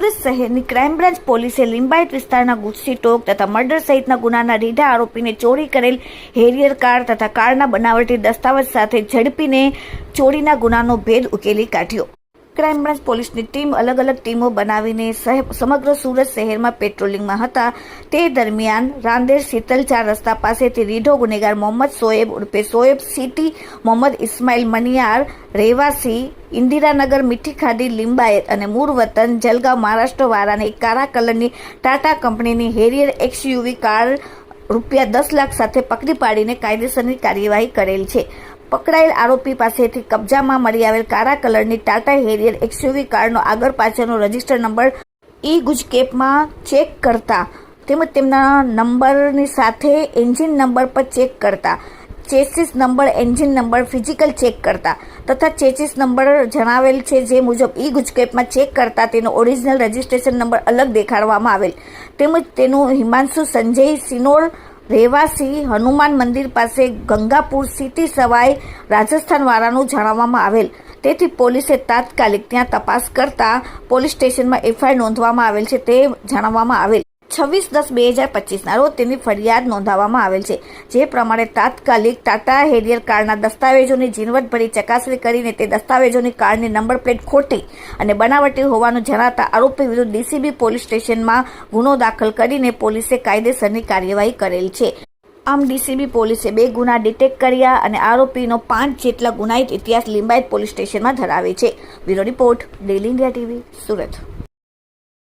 સુરત શહેરની crime branch પોલીસે લિંબાયત વિસ્તારના ગુજસી ટોક તથા મર્ડર સહિતના ગુનાના રીઢા આરોપીને ચોરી કરેલ હેરિયર કાર તથા કારના બનાવટી દસ્તાવેજ સાથે ઝડપીને ચોરીના ગુનાનો ભેદ ઉકેલી કાઢ્યો। ક્રાઇમ બ્રાન્ચ પોલીસની ટીમ અલગ અલગ ટીમો બનાવીને સમગ્ર સુરત શહેરમાં પેટ્રોલિંગમાં હતા। તે દરમિયાન રાંદેર શીતલ 4 રસ્તા પાસેથી રીઢો ગુનેગાર મોહમ્મદ શોએબ ઉર્ફે શોએબ સિટી મોહમ્મદ ઇસ્માઇલ મનિયાર રહેવાસી ઇન્દિરાનગર મીઠી ખાડી લિંબાયત અને મૂળ વતન જલગાંવ મહારાષ્ટ્ર વાળાને એક કાળા કલરની ટાટા કંપનીની હેરિયર XUV કાર રૂપિયા 10 લાખ સાથે પકડી પાડીને કાયદેસરની કાર્યવાહી કરેલ છે। પકડાયેલ આરોપી પાસેથી કબજામાં મળી આવેલ કાળા કલરની ટાટા હેરિયર XUV કારનો આગળ પાછળનો રજિસ્ટર નંબર ગુજકેપમાં ચેક કરતા તેમજ તેમના નંબરની સાથે એન્જિન નંબર પર ચેક કરતા, chassis number, engine number physical check કરતા તથા ચેસિસ નંબર જણાવેલ છે જે મુજબ ગુજકેપમાં ચેક કરતા તેનો ઓરિજિનલ રજિસ્ટ્રેશન નંબર અલગ દેખાડવામાં આવેલ। તેમજ તેનું હિમાંશુ સંજય સિનોર રહેવાસી હનુમાન મંદિર પાસે ગંગાપુર સિટી સવાઈ રાજસ્થાન વાળાનું જણાવવામાં આવેલ। તેથી પોલીસે તાત્કાલિક ત્યાં તપાસ કરતા પોલીસ સ્ટેશનમાં FIR નોંધવામાં આવેલ છે તે જાણવામાં આવેલ। 26/10/2025 રોજ તેની ફરિયાદ નોંધાવવામાં આવેલ છે, જે પ્રમાણે તાત્કાલિક ટાટા હેરિયર કારના દસ્તાવેજોની ઝીણવટભરી ચકાસણી કરીને તે દસ્તાવેજોની કારની નંબર પ્લેટ ખોટી અને બનાવટી હોવાનું જણાતા આરોપી વિરુદ્ધ DCB પોલીસ સ્ટેશનમાં ગુનો દાખલ કરીને પોલીસે કાયદેસરની કાર્યવાહી કરેલ છે। આમ DCB પોલીસે 2 ગુના ડિટેક્ટ કર્યા અને આરોપીનો 5 જેટલા ગુનાહિત ઇતિહાસ લિંબાયત પોલીસ સ્ટેશનમાં ધરાવે છે। Bureau report, daily India TV, Surat.